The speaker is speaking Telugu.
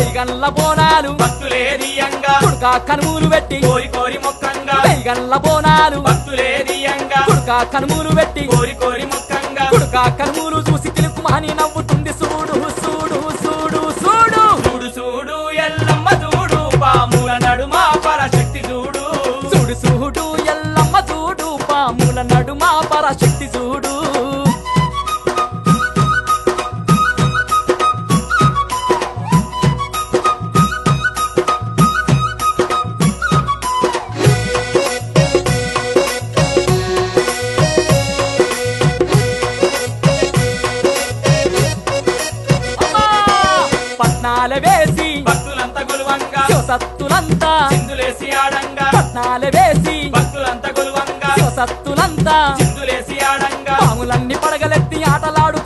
వెయ్యగల్ల బోనాలు భక్తులేదియంగా కుడుక కనుమూలు పెట్టి కోరి కోరి మొక్కంగా వెయ్యగల్ల బోనాలు భక్తులేదియంగా కుడుక కనుమూలు పెట్టి కోరి కోరి మొక్కంగా కుడుక కనుమూలు చూసి తిలుకుమాని నవ్వుతుంది చూడు చూడు చూడు చూడు చూడు చూడు ఎల్లమ్మ చూడు పాముల నడుమ పరశక్తి చూడు చూడు చూడు ఎల్లమ్మ చూడు పాముల నడుమ పరశక్తి చూడు పట్నాల వేసి భక్తులంతా గొలువంగా శివసత్తులంతా చిందులేసి ఆడంగా పట్నాల వేసి భక్తులంతా గొలువంగా శివసత్తులంతా చిందులేసి ఆడంగా పాములన్నీ పడగలెత్తి ఆటలాడు